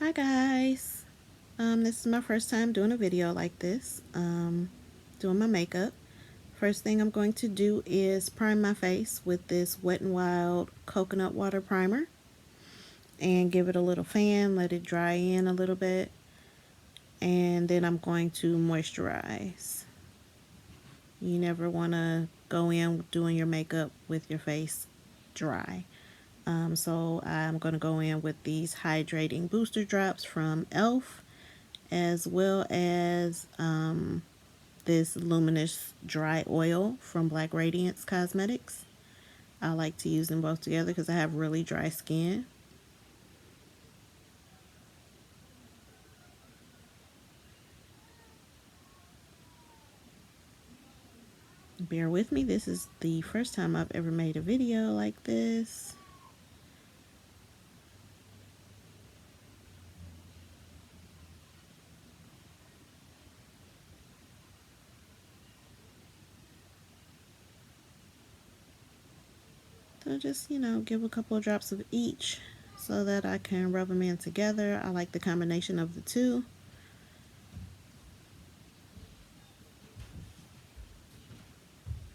Hi guys. This is my first time doing a video like this, doing my makeup. First thing I'm going to do is prime my face with this Wet n Wild coconut water primer and give it a little fan, let it dry in a little bit, and then I'm going to moisturize. You never want to go in doing your makeup with your face dry. So I'm going to go in with these hydrating booster drops from e.l.f. as well as this luminous dry oil from Black Radiance Cosmetics. I like to use them both together because I have really dry skin. Bear with me, this is the first time I've ever made a video like this. So just, give a couple of drops of each so that I can rub them in together. I like the combination of the two.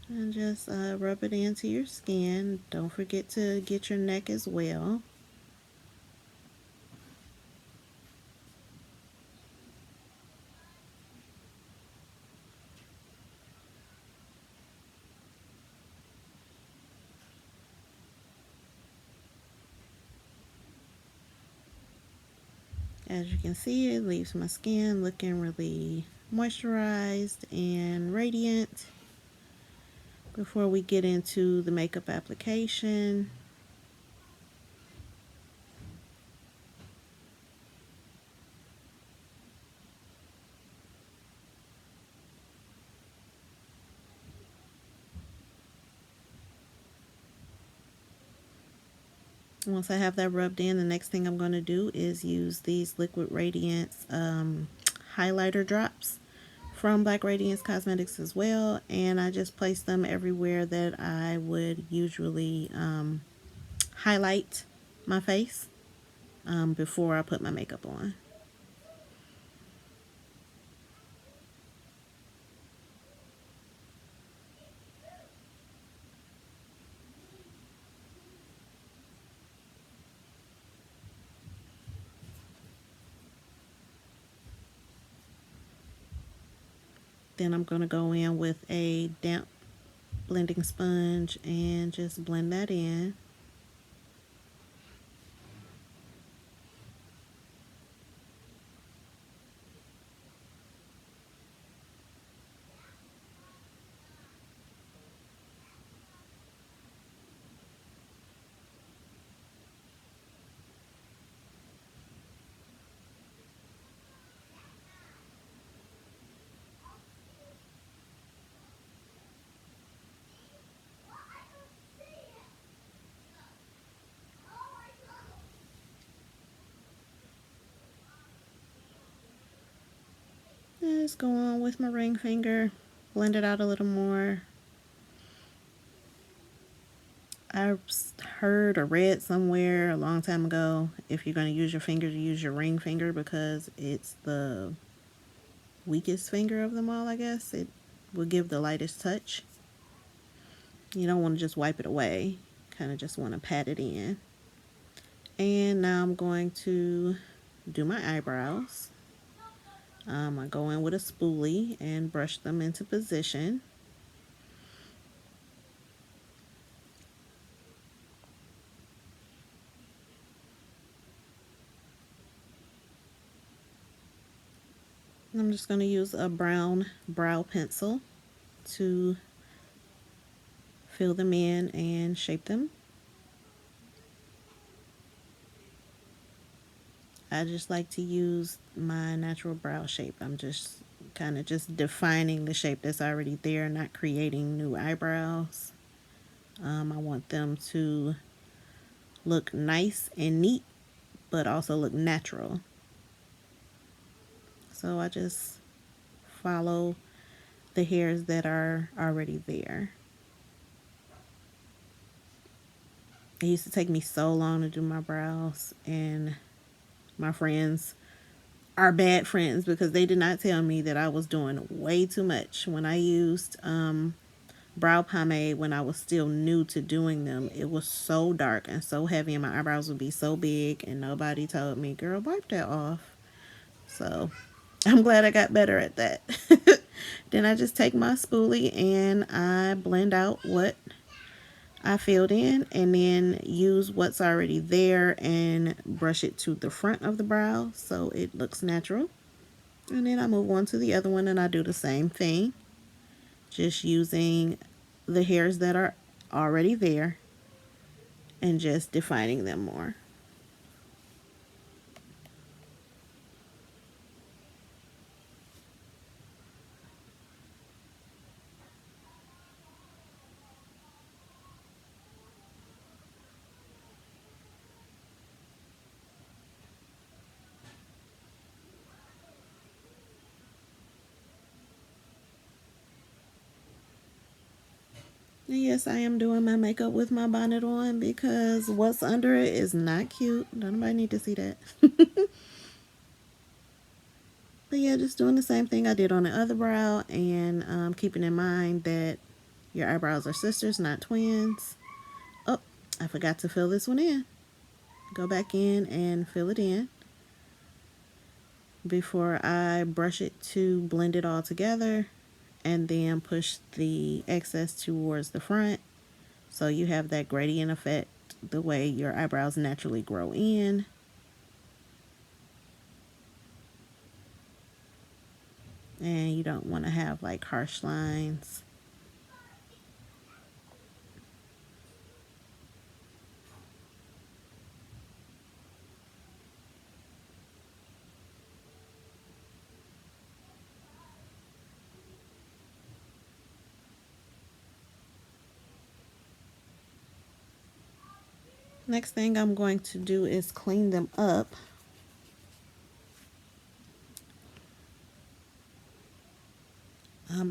And just rub it into your skin. Don't forget to get your neck as well. As you can see, it leaves my skin looking really moisturized and radiant. Before we get into the makeup application, once I have that rubbed in, the next thing I'm going to do is use these Liquid Radiance highlighter drops from Black Radiance Cosmetics as well, and I just place them everywhere that I would usually highlight my face before I put my makeup on. Then I'm going to go in with a damp blending sponge and just blend that in. Just go on with my ring finger, blend it out a little more. I heard or read somewhere a long time ago, if you're going to use your finger, to use your ring finger because it's the weakest finger of them all, I guess. It will give the lightest touch. You don't want to just wipe it away, kind of just want to pat it in. And now I'm going to do my eyebrows. I go in with a spoolie and brush them into position. I'm just going to use a brown brow pencil to fill them in and shape them. I just like to use my natural brow shape. I'm just kind of just defining the shape that's already there, not creating new eyebrows. I want them to look nice and neat, but also look natural. So I just follow the hairs that are already there. It used to take me so long to do my brows, and my friends are bad friends because they did not tell me that I was doing way too much. When I used brow pomade when I was still new to doing them, it was so dark and so heavy, and my eyebrows would be so big, and nobody told me, girl, wipe that off. So I'm glad I got better at that. Then I just take my spoolie and I blend out what I filled in, and then use what's already there and brush it to the front of the brow so it looks natural. And then I move on to the other one and I do the same thing, just using the hairs that are already there and just defining them more. And yes, I am doing my makeup with my bonnet on because what's under it is not cute. Nobody need to see that. But yeah, just doing the same thing I did on the other brow, and keeping in mind that your eyebrows are sisters, not twins. Oh, I forgot to fill this one in. Go back in and fill it in before I brush it to blend it all together, and then push the excess towards the front so you have that gradient effect the way your eyebrows naturally grow in. And you don't want to have like harsh lines. Next thing I'm going to do is clean them up.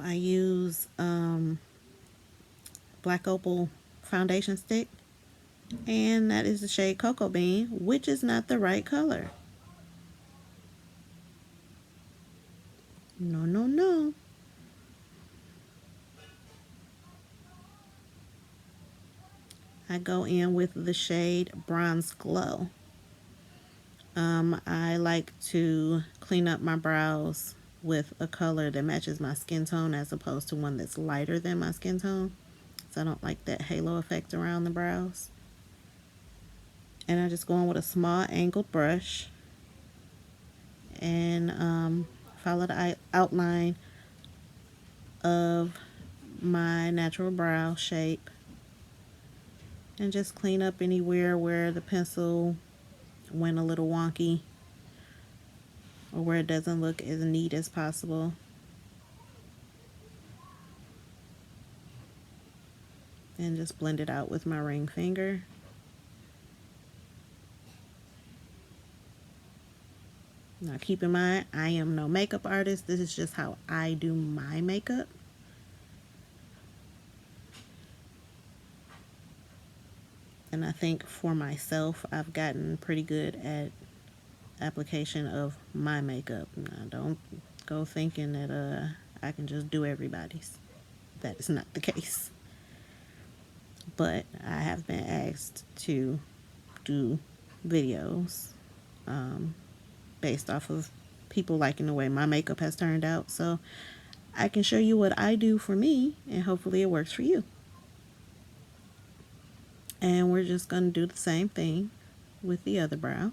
I use Black Opal foundation stick, and that is the shade Cocoa Bean, which is not the right color. No, no, no. I go in with the shade Bronze Glow. I like to clean up my brows with a color that matches my skin tone as opposed to one that's lighter than my skin tone. So I don't like that halo effect around the brows. And I just go in with a small angled brush and follow the outline of my natural brow shape, and just clean up anywhere where the pencil went a little wonky or where it doesn't look as neat as possible. And just blend it out with my ring finger. Now keep in mind, I am no makeup artist. This is just how I do my makeup. And I think for myself, I've gotten pretty good at application of my makeup. Now, don't go thinking that I can just do everybody's. That is not the case. But I have been asked to do videos based off of people liking the way my makeup has turned out. So I can show you what I do for me, and hopefully it works for you. And we're just going to do the same thing with the other brow.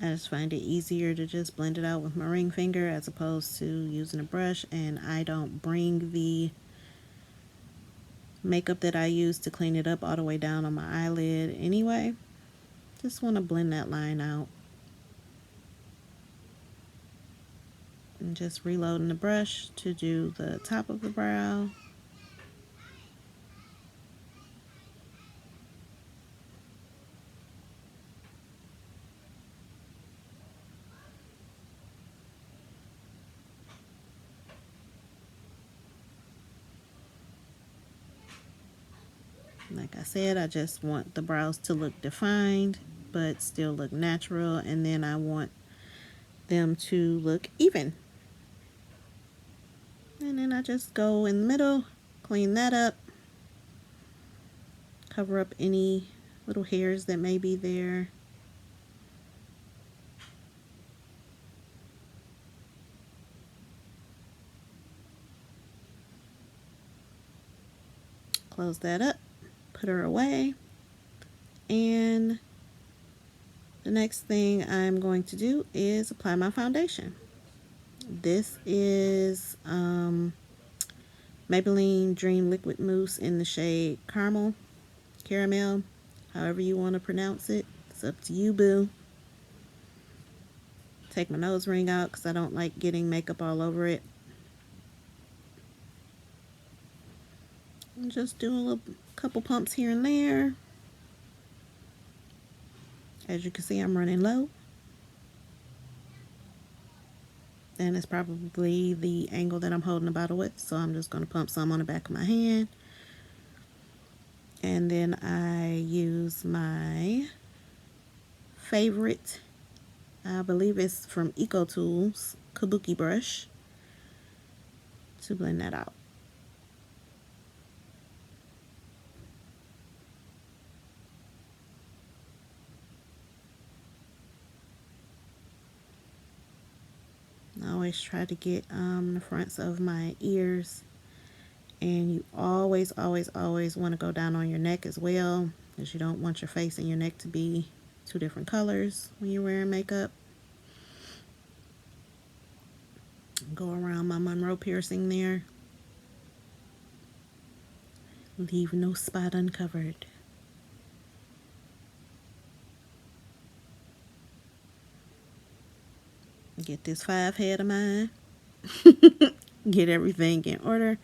I just find it easier to just blend it out with my ring finger as opposed to using a brush, and I don't bring the makeup that I use to clean it up all the way down on my eyelid anyway. Just want to blend that line out. And just reloading the brush to do the top of the brow. Like I said, I just want the brows to look defined but still look natural, and then I want them to look even. And then I just go in the middle, clean that up, cover up any little hairs that may be there. Close that up, put her away, and the next thing I'm going to do is apply my foundation. This is Maybelline Dream Liquid Mousse in the shade Caramel, however you want to pronounce it. It's up to you, boo. Take my nose ring out because I don't like getting makeup all over it. And just do a couple pumps here and there. As you can see, I'm running low. And it's probably the angle that I'm holding the bottle with, so I'm just going to pump some on the back of my hand. And then I use my favorite, I believe it's from EcoTools, Kabuki brush to blend that out. I always try to get the fronts of my ears, and you always want to go down on your neck as well, because you don't want your face and your neck to be two different colors when you're wearing makeup. Go around my Monroe piercing there. Leave no spot uncovered. Get this 5 head of mine. Get everything in order.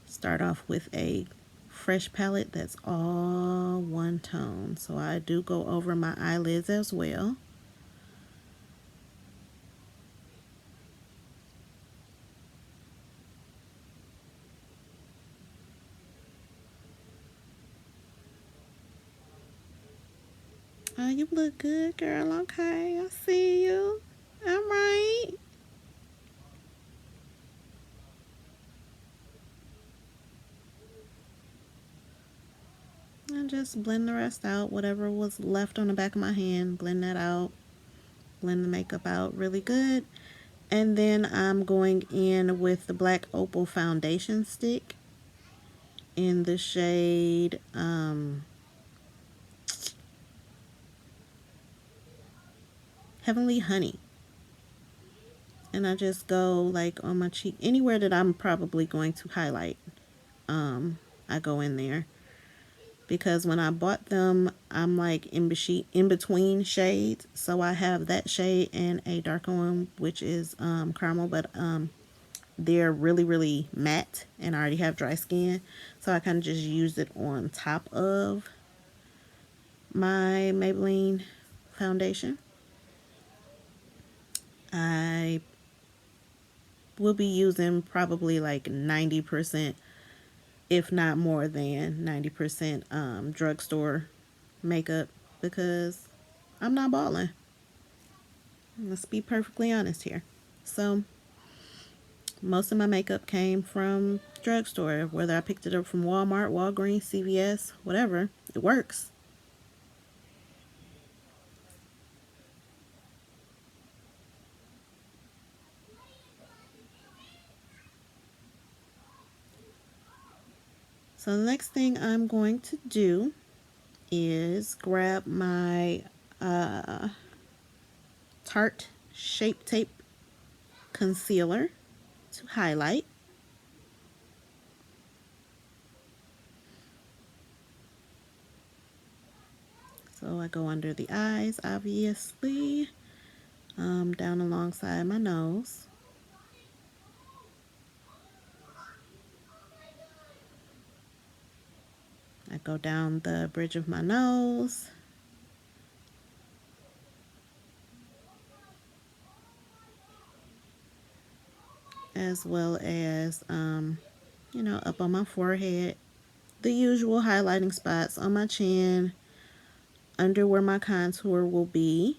Start off with a fresh palette that's all one tone. So I do go over my eyelids as well. Oh, you look good, girl. Okay, I see you. All right. And just blend the rest out. Whatever was left on the back of my hand, blend that out. Blend the makeup out really good. And then I'm going in with the Black Opal foundation stick in the shade Heavenly Honey. And I just go like on my cheek, anywhere that I'm probably going to highlight. I go in there. Because when I bought them, I'm like in between shades. So I have that shade and a darker one, which is caramel, but they're really matte and I already have dry skin. So I kind of just use it on top of my Maybelline foundation. I will be using probably like 90%, if not more than 90% drugstore makeup, because I'm not balling. Let's be perfectly honest here. So most of my makeup came from drugstore, whether I picked it up from Walmart, Walgreens, CVS, whatever. It works. So the next thing I'm going to do is grab my Tarte Shape Tape concealer to highlight. So I go under the eyes, obviously, down alongside my nose. I go down the bridge of my nose. As well as, you know, up on my forehead. The usual highlighting spots on my chin, under where my contour will be.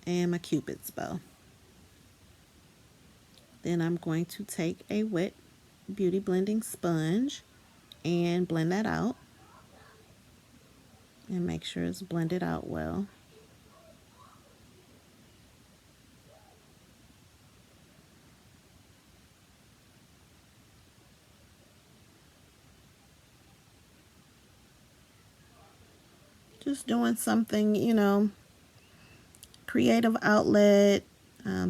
And my cupid's bow. Then I'm going to take a wet beauty blending sponge and blend that out. And make sure it's blended out well. Just doing something, you know, creative outlet,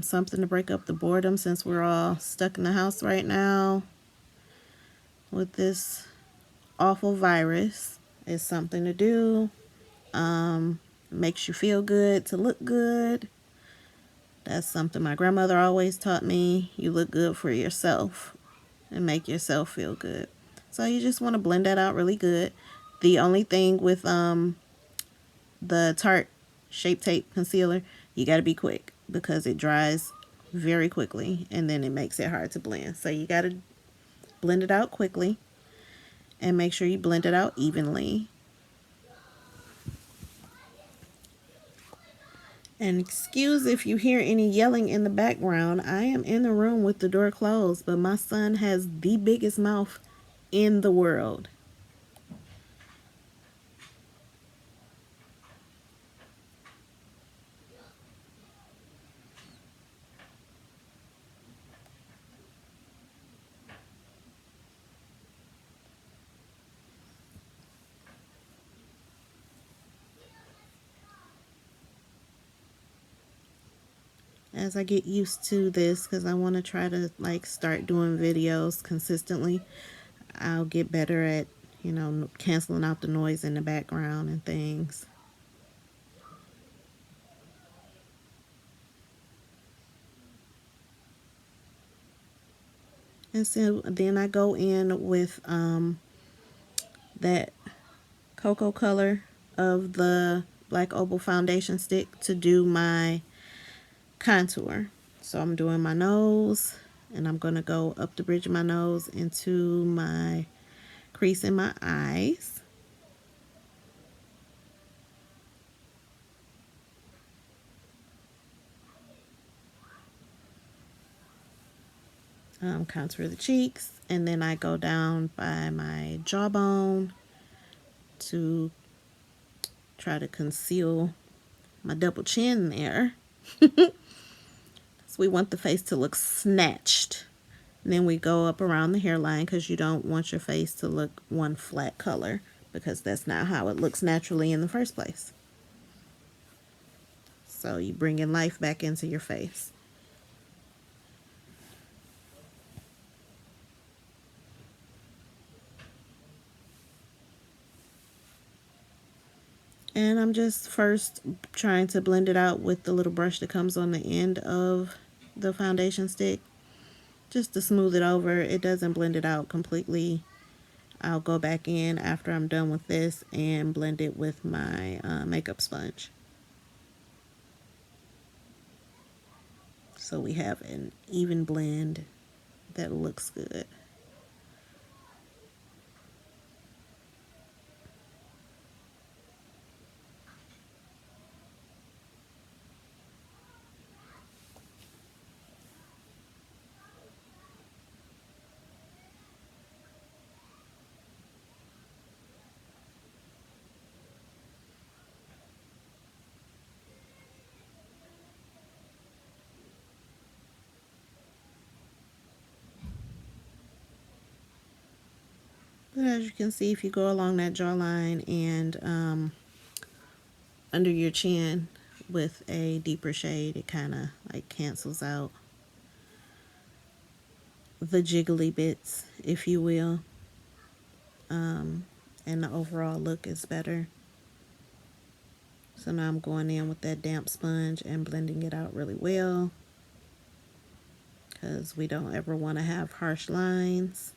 something to break up the boredom since we're all stuck in the house right now with this awful virus. It's something to do. Makes you feel good to look good. That's something my grandmother always taught me. You look good for yourself and make yourself feel good. So you just want to blend that out really good. The only thing with the Tarte Shape Tape Concealer, you got to be quick because it dries very quickly and then it makes it hard to blend. So you got to blend it out quickly and make sure you blend it out evenly. And excuse if you hear any yelling in the background. I am in the room with the door closed, but my son has the biggest mouth in the world. As I get used to this, because I want to try to like start doing videos consistently, I'll get better at, you know, canceling out the noise in the background and things. And so then I go in with that cocoa color of the Black Opal foundation stick to do my contour. So I'm doing my nose, and I'm going to go up the bridge of my nose into my crease in my eyes. Contour the cheeks, and then I go down by my jawbone to try to conceal my double chin there. So we want the face to look snatched. And then we go up around the hairline because you don't want your face to look one flat color because that's not how it looks naturally in the first place. So you bring in life back into your face. And I'm just first trying to blend it out with the little brush that comes on the end of the foundation stick, just to smooth it over. It doesn't blend it out completely. I'll go back in after I'm done with this and blend it with my makeup sponge. So we have an even blend that looks good. But as you can see, if you go along that jawline and under your chin with a deeper shade, it kind of like cancels out the jiggly bits, if you will. And the overall look is better. So now I'm going in with that damp sponge and blending it out really well. because we don't ever want to have harsh lines.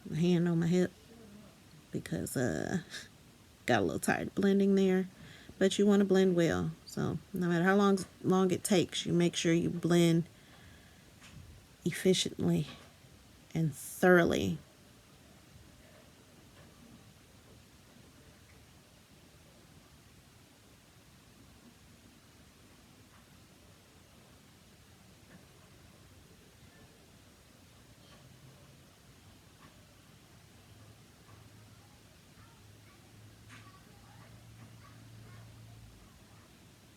My hand on my hip because got a little tired blending there. But you want to blend well. So no matter how long it takes, you make sure you blend efficiently and thoroughly.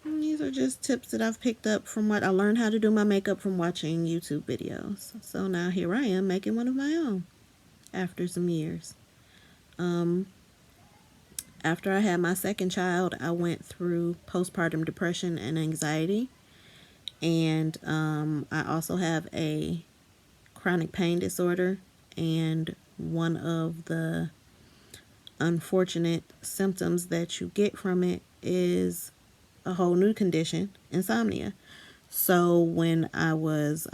And these are just tips that I've picked up from what I learned how to do my makeup from watching YouTube videos. So now here I am making one of my own after some years. After I had my second child, I went through postpartum depression and anxiety. And I also have a chronic pain disorder. And one of the unfortunate symptoms that you get from it is a whole new condition, insomnia. So when I was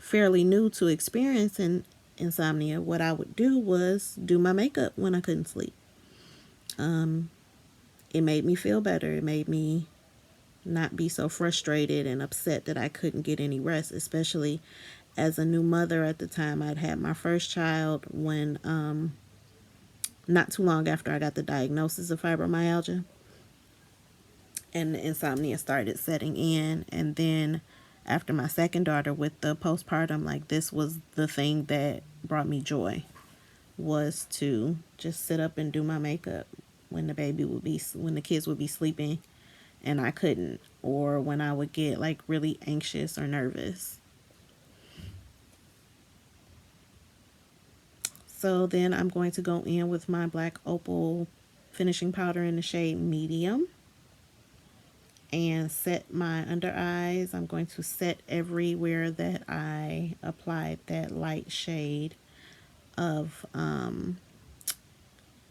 fairly new to experiencing insomnia, what I would do was do my makeup when I couldn't sleep. It made me feel better. It made me not be so frustrated and upset that I couldn't get any rest, especially as a new mother at the time. I'd had my first child when not too long after I got the diagnosis of fibromyalgia, and the insomnia started setting in. And then after my second daughter with the postpartum, like, this was the thing that brought me joy, was to just sit up and do my makeup when the kids would be sleeping and I couldn't, or when I would get like really anxious or nervous. So then I'm going to go in with my black opal finishing powder in the shade medium and set my under eyes. I'm going to set everywhere that I applied that light shade of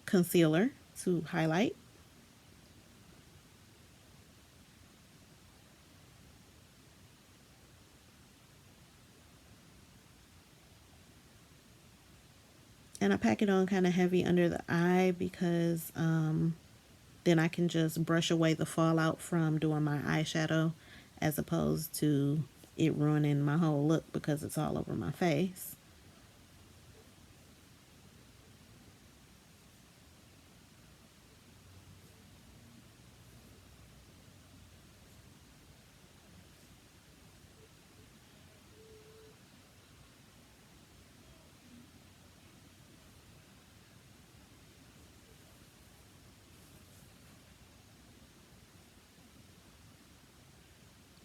concealer to highlight. And I pack it on kind of heavy under the eye because then I can just brush away the fallout from doing my eyeshadow, as opposed to it ruining my whole look because it's all over my face.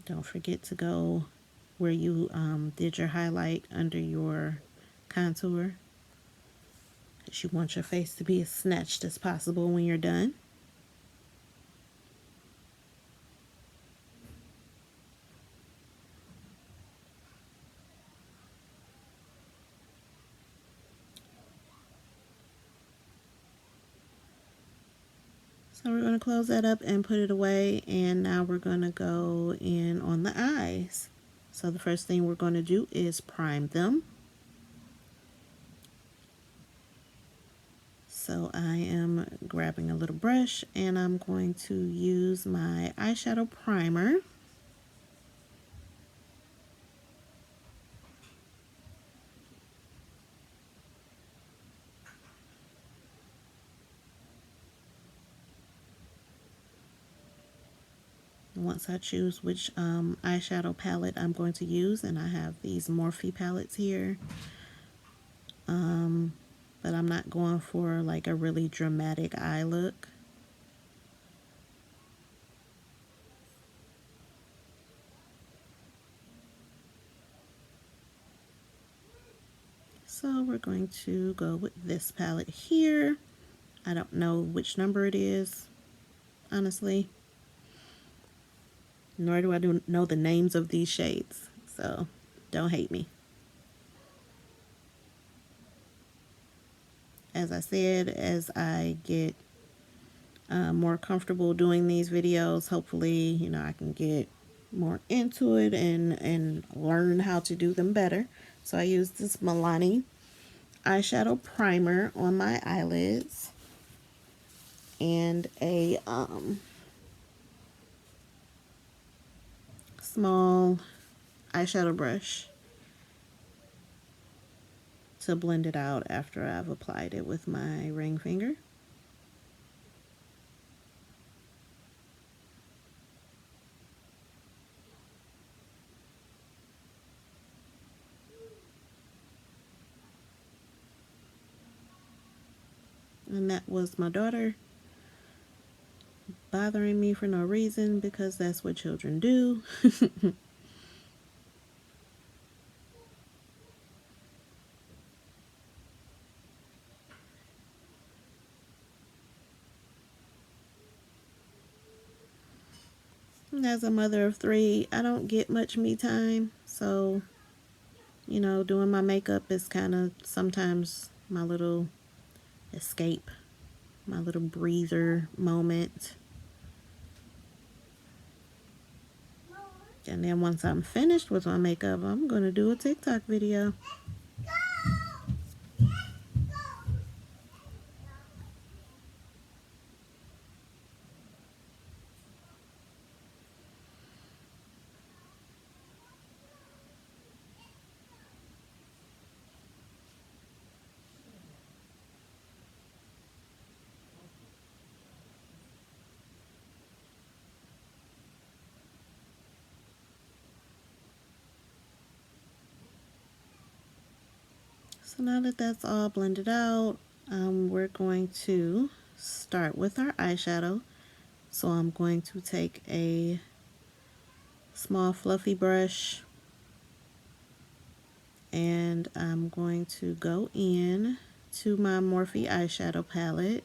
Don't forget to go where you did your highlight under your contour, because you want your face to be as snatched as possible when you're done. So we're going to close that up and put it away, and now we're going to go in on the eyes. So the first thing we're going to do is prime them. So I am grabbing a little brush and I'm going to use my eyeshadow primer. Once I choose which eyeshadow palette I'm going to use, and I have these Morphe palettes here, but I'm not going for like a really dramatic eye look. So we're going to go with this palette here. I don't know which number it is, honestly, nor do I know the names of these shades, so don't hate me. As I said, as I get more comfortable doing these videos, hopefully, you know, I can get more into it and learn how to do them better. So I use this Milani eyeshadow primer on my eyelids and a small eyeshadow brush to blend it out after I've applied it with my ring finger. And that was my daughter bothering me for no reason, because that's what children do. And as a mother of three, I don't get much me time, so you know, doing my makeup is kind of sometimes my little escape, my little breather moment. And then once I'm finished with my makeup, I'm going to do a TikTok video. So now that that's all blended out, we're going to start with our eyeshadow. So I'm going to take a small fluffy brush and I'm going to go in to my Morphe eyeshadow palette.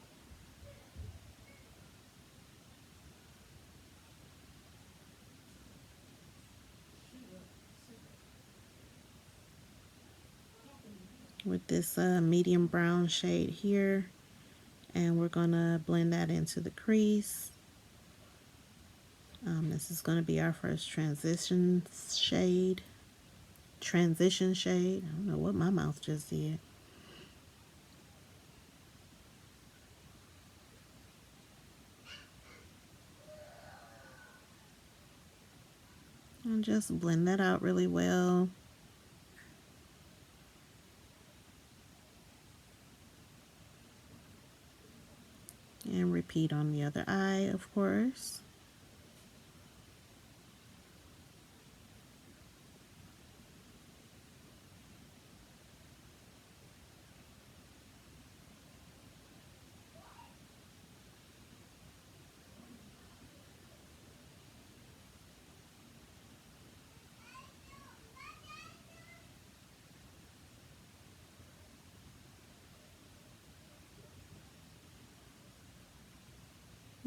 With this medium brown shade here, and we're gonna blend that into the crease. This is gonna be our first transition shade. I don't know what my mouth just did. And just blend that out really well. And repeat on the other eye, of course.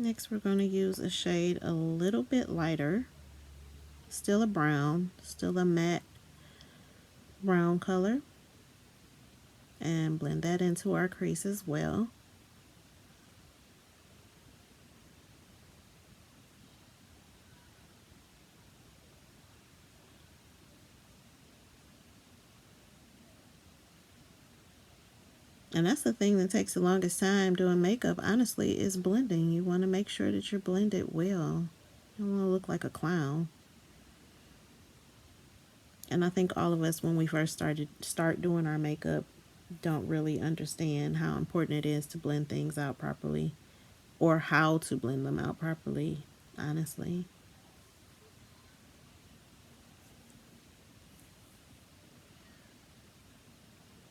Next, we're going to use a shade a little bit lighter. Still a brown, still a matte brown color. And blend that into our crease as well. And that's the thing that takes the longest time doing makeup, honestly, is blending. You want to make sure that you're blended well. You don't want to look like a clown. And I think all of us, when we first start doing our makeup, don't really understand how important it is to blend things out properly, or how to blend them out properly, honestly.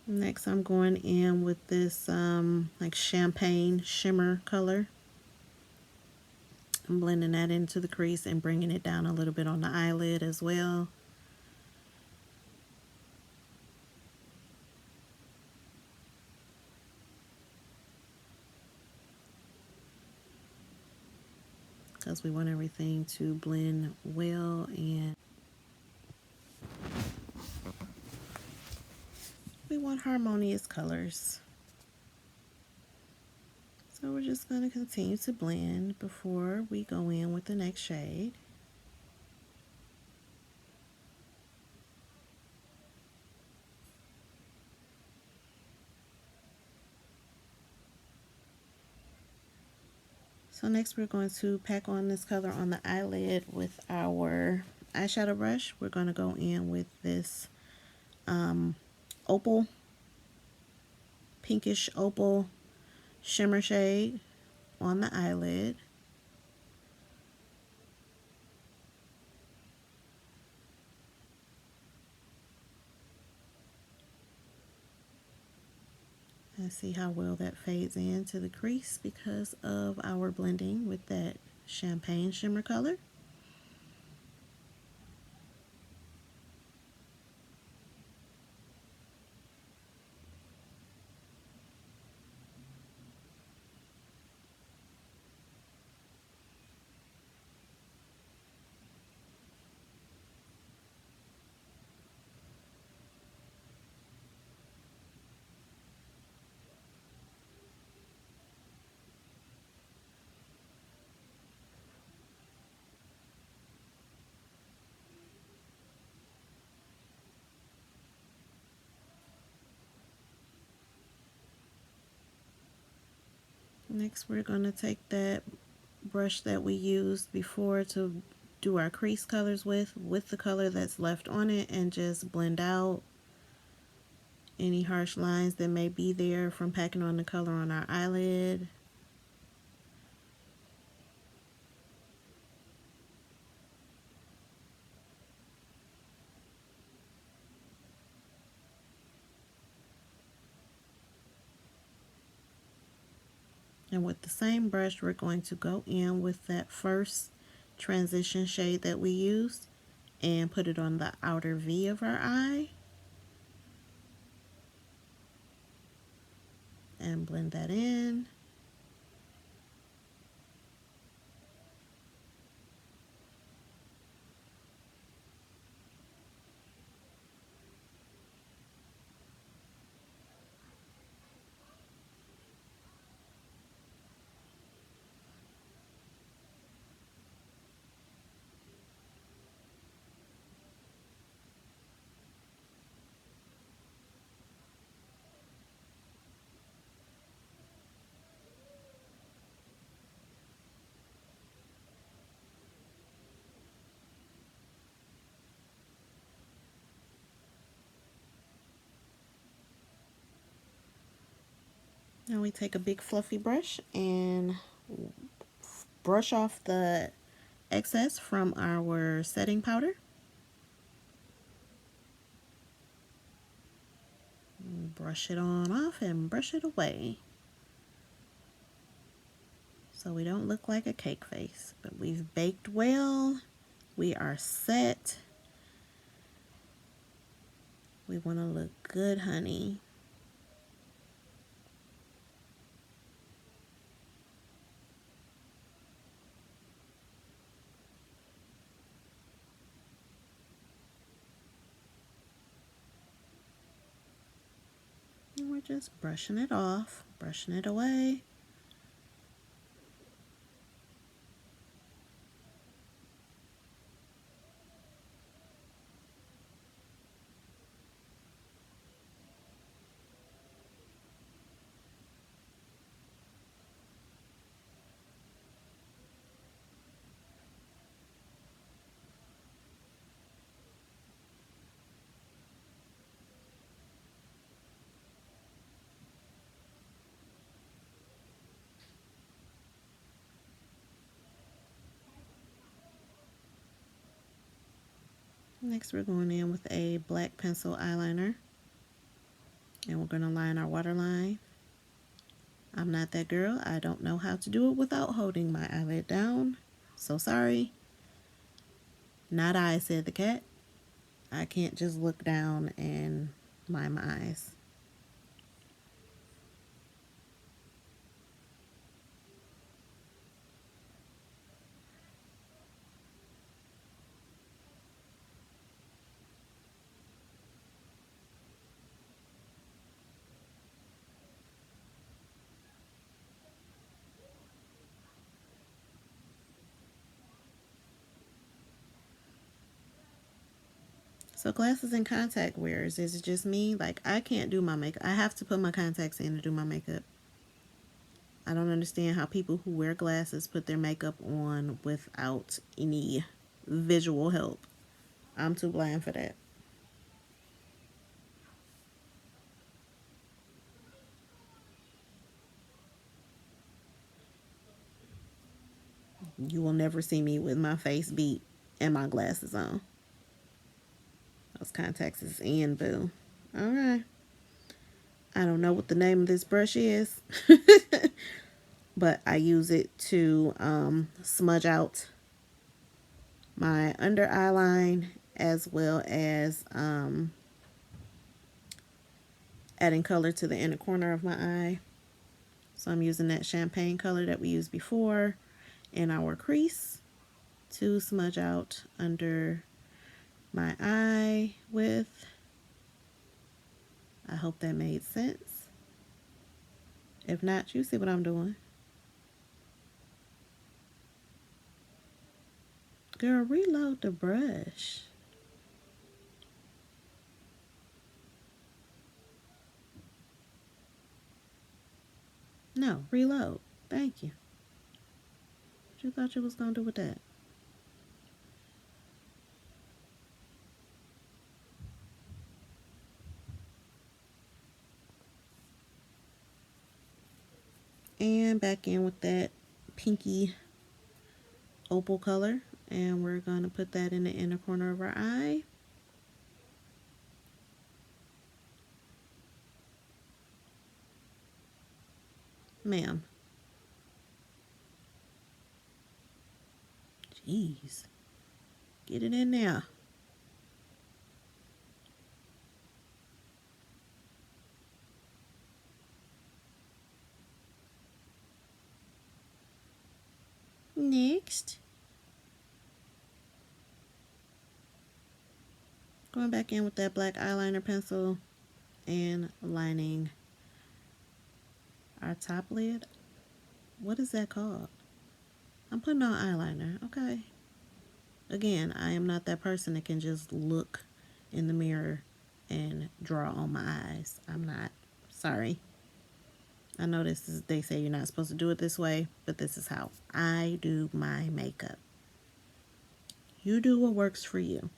Next, I'm going in with this like champagne shimmer color. I'm blending that into the crease and bringing it down a little bit on the eyelid as well. Because we want everything to blend well and we want harmonious colors. So we're just going to continue to blend before we go in with the next shade. So next we're going to pack on this color on the eyelid with our eyeshadow brush. We're going to go in with this opal, pinkish opal shimmer shade on the eyelid. And see how well that fades into the crease because of our blending with that champagne shimmer color. Next we're going to take that brush that we used before to do our crease colors with the color that's left on it, and just blend out any harsh lines that may be there from packing on the color on our eyelid. And with the same brush, we're going to go in with that first transition shade that we used and put it on the outer V of our eye and blend that in. Now we take a big fluffy brush and brush off the excess from our setting powder. Brush it on off and brush it away so we don't look like a cake face. But we've baked well. We are set. We want to look good, honey. And we're just brushing it off, brushing it away. Next we're going in with a black pencil eyeliner and we're going to line our waterline. I'm not that girl. I don't know how to do it without holding my eyelid down. So sorry. Not I, said the cat. I can't just look down and line my eyes. So glasses and contact wearers, is it just me? Like, I can't do my makeup. I have to put my contacts in to do my makeup. I don't understand how people who wear glasses put their makeup on without any visual help. I'm too blind for that. You will never see me with my face beat and my glasses on. Those contacts is in, boo. All right. I don't know what the name of this brush is, but I use it to smudge out my under eye line as well as adding color to the inner corner of my eye. So I'm using that champagne color that we used before in our crease to smudge out under my eye with. I hope that made sense. If not, you see what I'm doing. Girl, reload the brush. No, reload. Thank you. What you thought you was going to do with that? And back in with that pinky opal color. And we're going to put that in the inner corner of our eye. Ma'am. Jeez. Get it in there. Next. Going back in with that black eyeliner pencil and lining our top lid. What is that called? I'm putting on eyeliner. Okay. Again, I am not that person that can just look in the mirror and draw on my eyes. I'm not. Sorry. I know this is, they say you're not supposed to do it this way, but this is how I do my makeup. You do what works for you.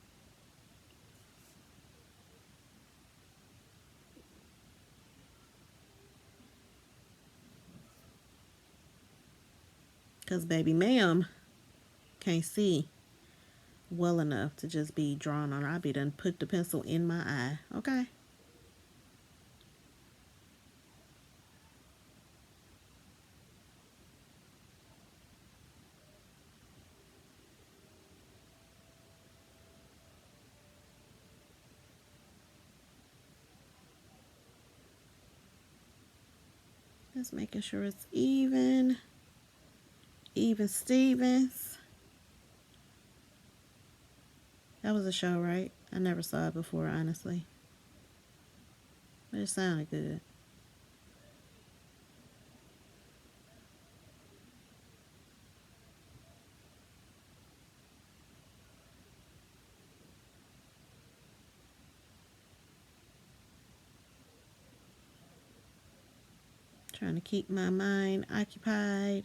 Because baby ma'am can't see well enough to just be drawn on. I'll be done put the pencil in my eye. Okay. Just making sure it's even. Even Stevens. That was a show, right? I never saw it before, honestly. But it sounded good. Trying to keep my mind occupied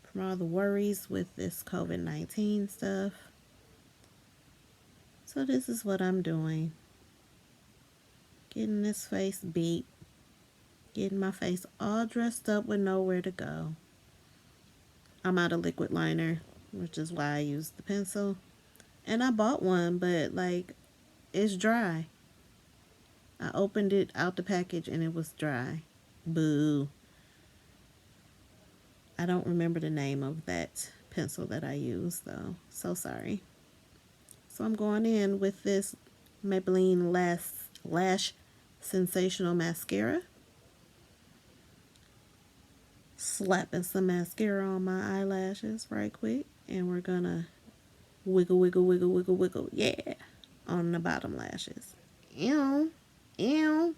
from all the worries with this COVID-19 stuff. So this is what I'm doing. Getting this face beat. Getting my face all dressed up with nowhere to go. I'm out of liquid liner, which is why I use the pencil. And I bought one, but like, it's dry. I opened it out the package and it was dry. Boo. I don't remember the name of that pencil that I use though. So sorry. So I'm going in with this Maybelline Lash Sensational Mascara. Slapping some mascara on my eyelashes right quick. And we're gonna wiggle, wiggle, wiggle, wiggle, wiggle. Yeah. On the bottom lashes. Ew. Ew.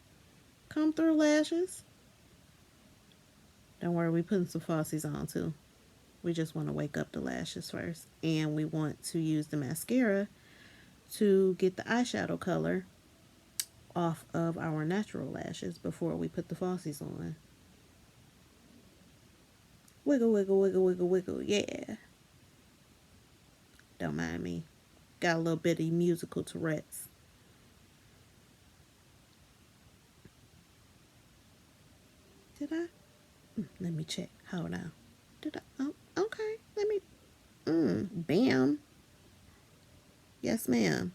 Come through, lashes. Don't worry, we putting some falsies on too. We just want to wake up the lashes first. And we want to use the mascara to get the eyeshadow color off of our natural lashes before we put the falsies on. Wiggle, wiggle, wiggle, wiggle, wiggle, yeah. Don't mind me. Got a little bit of musical Tourette's. Did I? Let me check. Hold on. Did I? Oh, okay. Let me. Bam. Yes, ma'am.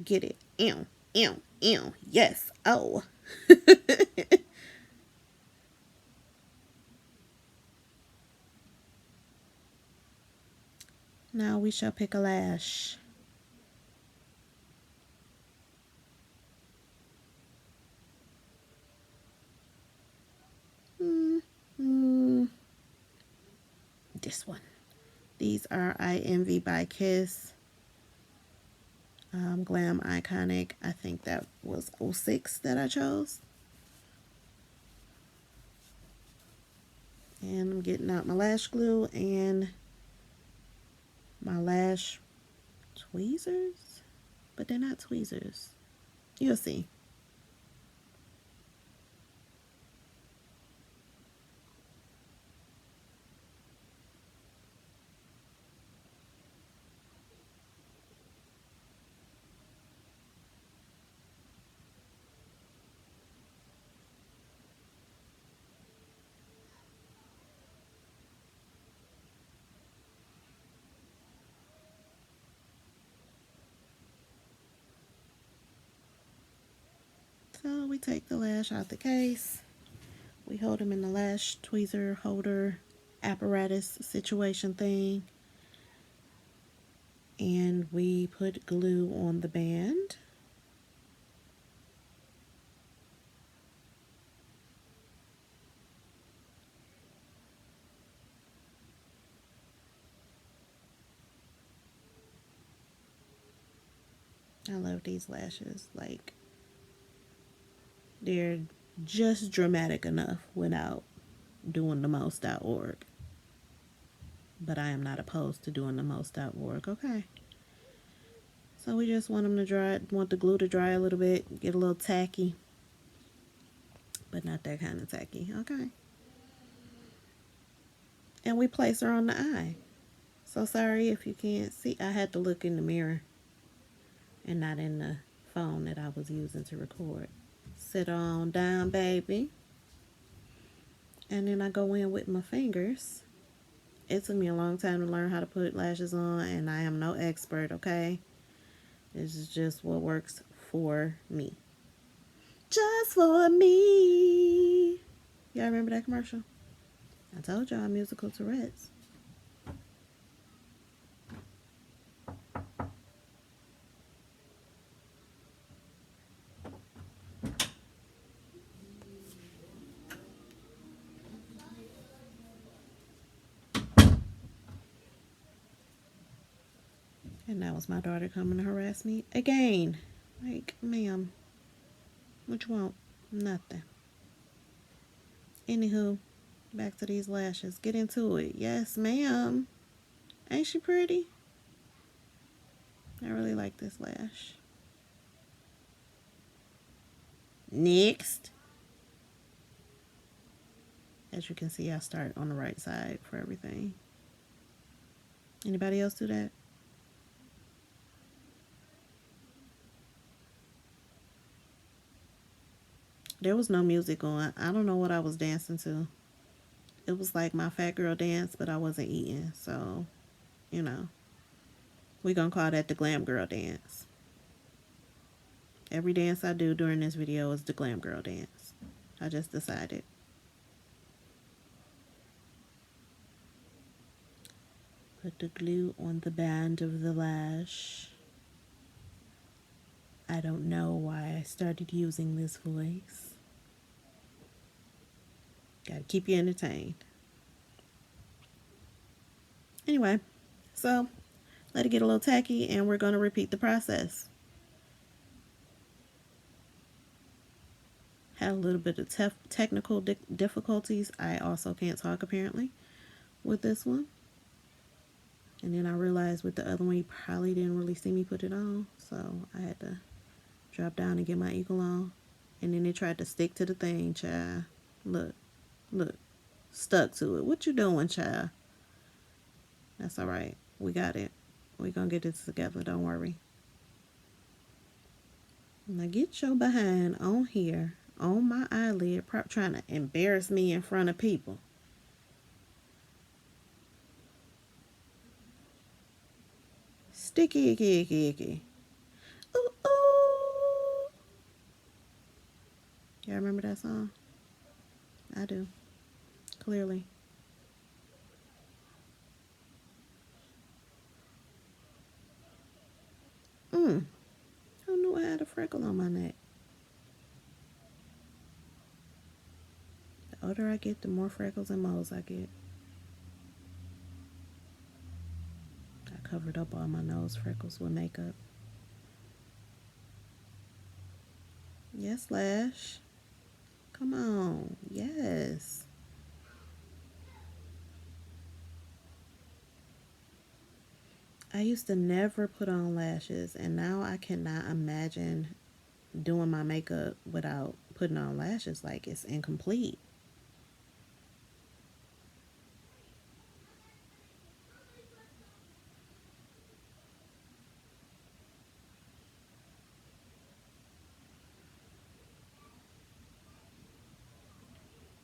Get it. Ew, ew, ew. Yes. Oh. Now we shall pick a lash. This one. These are I Envy by Kiss. Glam Iconic. I think that was 06 that I chose. And I'm getting out my lash glue and my lash tweezers. But they're not tweezers. You'll see. So we take the lash out the case. We hold them in the lash tweezer holder apparatus situation thing. And we put glue on the band. I love these lashes. Like, they're just dramatic enough without doing the most.org. But I am not opposed to doing the most.org. Okay. So we just want them to dry, want the glue to dry a little bit, get a little tacky. But not that kind of tacky. Okay. And we place her on the eye. So sorry if you can't see. I had to look in the mirror and not in the phone that I was using to record. Sit on down, baby. And then I go in with my fingers. It took me a long time to learn how to put lashes on, and I am no expert, okay? This is just what works for me. Just for me. Y'all remember that commercial? I told y'all musical Tourette's. And that was my daughter coming to harass me again. Like, ma'am, what you want? Nothing. Anywho, back to these lashes. Get into it. Yes, ma'am. Ain't she pretty? I really like this lash. Next. As you can see, I start on the right side for everything. Anybody else do that? There was no music on. I don't know what I was dancing to. It was like my fat girl dance, but I wasn't eating. So, you know, we gonna call that the glam girl dance. Every dance I do during this video is the glam girl dance. I just decided. Put the glue on the band of the lash. I don't know why I started using this voice. Gotta keep you entertained. Anyway, so let it get a little tacky and we're gonna repeat the process. Have had a little bit of technical difficulties. I also can't talk apparently with this one. And then I realized with the other one, you probably didn't really see me put it on. So I had to drop down and get my eagle on. And then it tried to stick to the thing, child. Look, look, stuck to it. What you doing, child? That's all right. We got it. We gonna get this together. Don't worry. Now get your behind on here, on my eyelid, trying to embarrass me in front of people. Sticky, icky, icky, icky. Ooh, ooh. Y'all remember that song? I do. Clearly. I knew I had a freckle on my neck. The older I get, the more freckles and moles I get. I covered up all my nose freckles with makeup. Yes, Lash. Come on. Yes. I used to never put on lashes, and now I cannot imagine doing my makeup without putting on lashes. Like, it's incomplete.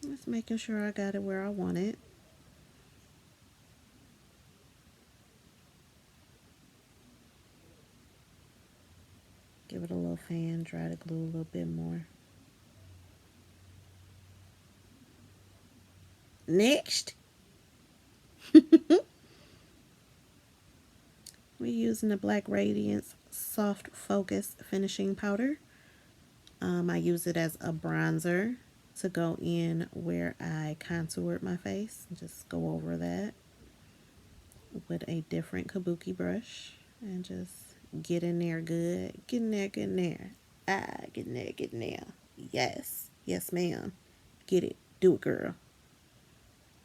Just making sure I got it where I want it. Give it a little fan, dry the glue a little bit more. Next, we're using the Black Radiance Soft Focus Finishing Powder. I use it as a bronzer to go in where I contoured my face. Just go over that with a different kabuki brush and just get in there good. Get in there, get in there. Ah, get in there, get in there. Yes. Yes, ma'am. Get it. Do it, girl.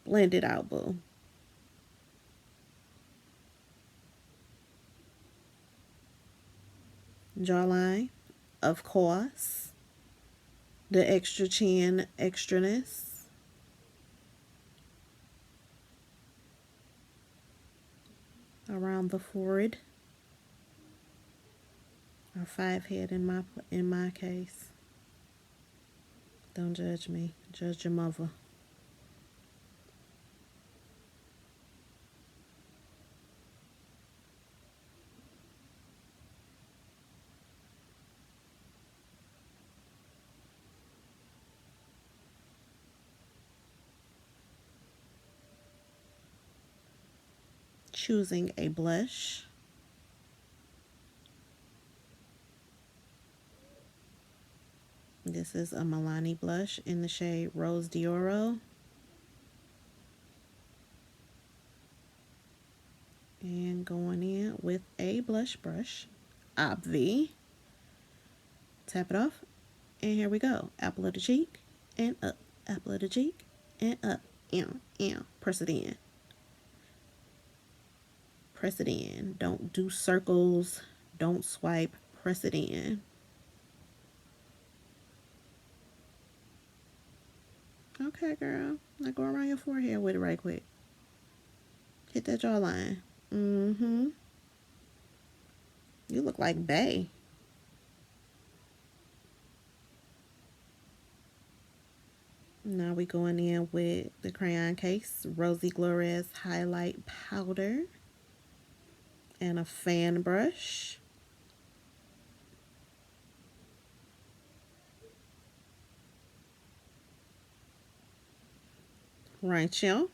Blend it out, boo. Jawline, of course. The extra chin extraness. Around the forehead. Or 5 head in my case. Don't judge me. Judge your mother. Choosing a blush. This is a Milani blush in the shade Rose d'Oro. And going in with a blush brush, Obvi. Tap it off, and here we go. Apple of the cheek, and up. Apple of the cheek, and up. Press it in. Press it in. Don't do circles. Don't swipe. Press it in. Okay, girl. Now go around your forehead with it right quick. Hit that jawline. Mm-hmm. You look like Bay. Now we going in with the crayon case, Rosy Glores highlight powder, and a fan brush. Right here.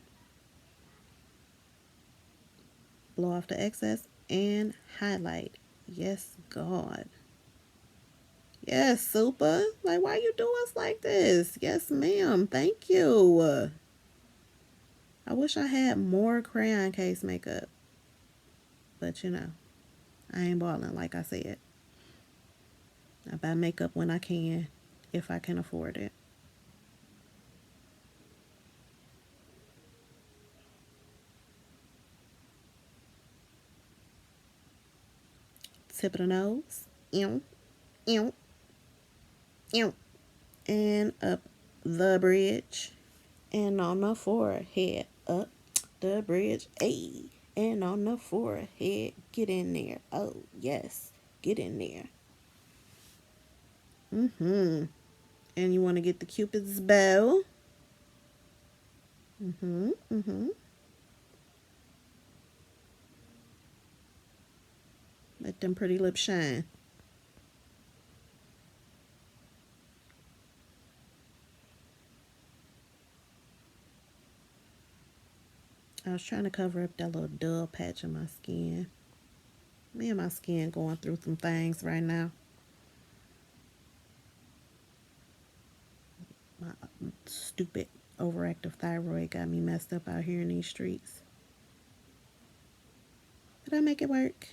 Blow off the excess and highlight. Yes, God. Yes, super. Like, why you do us like this? Yes, ma'am. Thank you. I wish I had more crayon case makeup. But, you know, I ain't balling, like I said. I buy makeup when I can. if I can afford it. Tip of the nose, ew, ew, ew, and up the bridge, and on the forehead, up the bridge, ayy, and on the forehead, get in there. Oh yes, get in there. And you want to get the cupid's bow. Let them pretty lips shine. I was trying to cover up that little dull patch on my skin. Me and my skin going through some things right now. My stupid overactive thyroid got me messed up out here in these streets. But I make it work.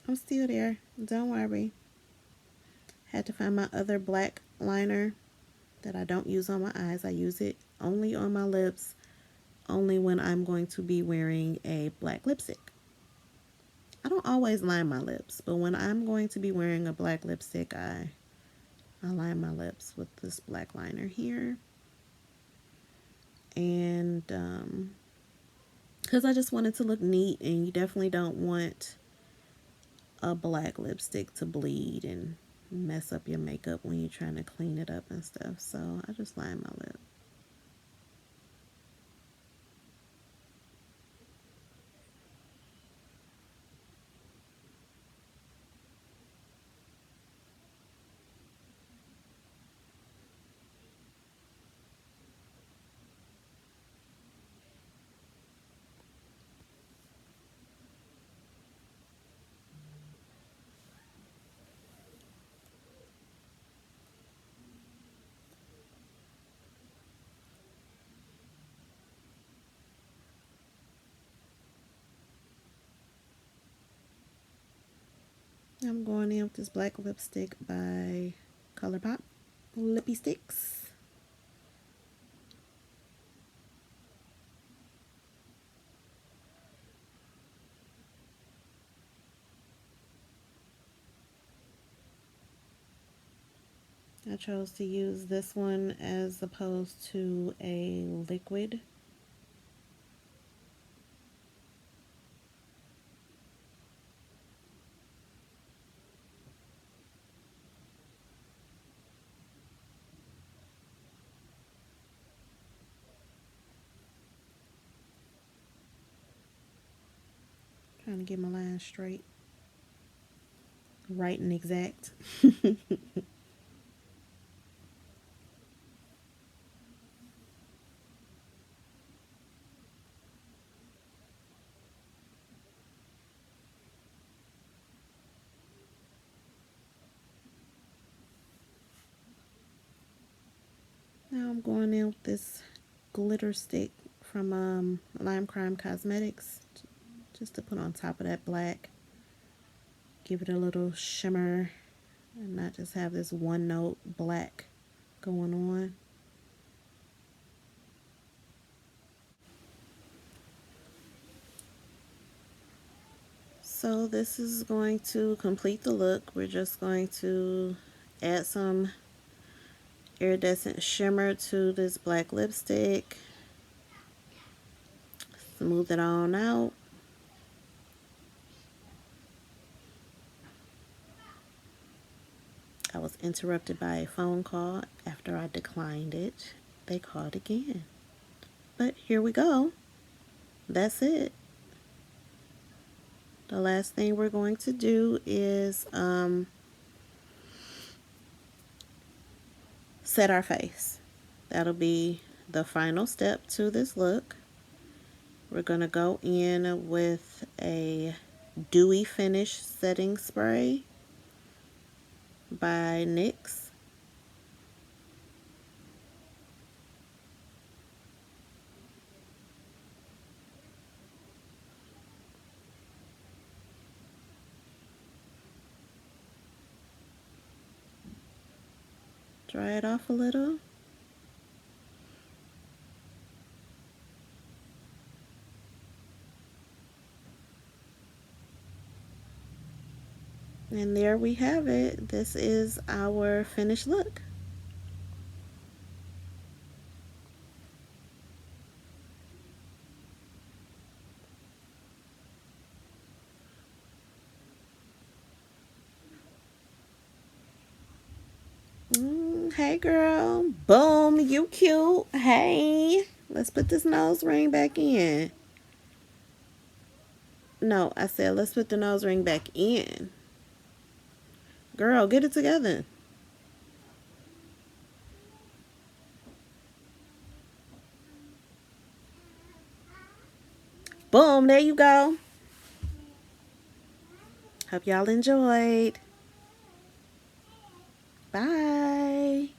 I'm still there. Don't worry. Had to find my other black liner that I don't use on my eyes. I use it only on my lips, only when I'm going to be wearing a black lipstick. I don't always line my lips, but when I'm going to be wearing a black lipstick, I line my lips with this black liner here. And because I just wanted to look neat, and you definitely don't want a black lipstick to bleed and mess up your makeup when you're trying to clean it up and stuff. So I just line my lip. I'm going in with this black lipstick by ColourPop Lippy Sticks. I chose to use this one as opposed to a liquid. Trying to get my line straight, right and exact. Now I'm going in with this glitter stick from Lime Crime Cosmetics, just to put on top of that black. Give it a little shimmer and not just have this one note black going on. So this is going to complete the look. We're just going to add some iridescent shimmer to this black lipstick. Smooth it on out. I was interrupted by a phone call. After I declined it, they called again. But here we go. That's it. The last thing we're going to do is set our face. That'll be the final step to this look. We're going to go in with a Dewy Finish Setting Spray by NYX. Dry it off a little. And there we have it. This is our finished look. Hey girl. Boom, you cute. Hey. Let's put this nose ring back in. No, I said let's put the nose ring back in. Girl, get it together. Boom, there you go. Hope y'all enjoyed. Bye.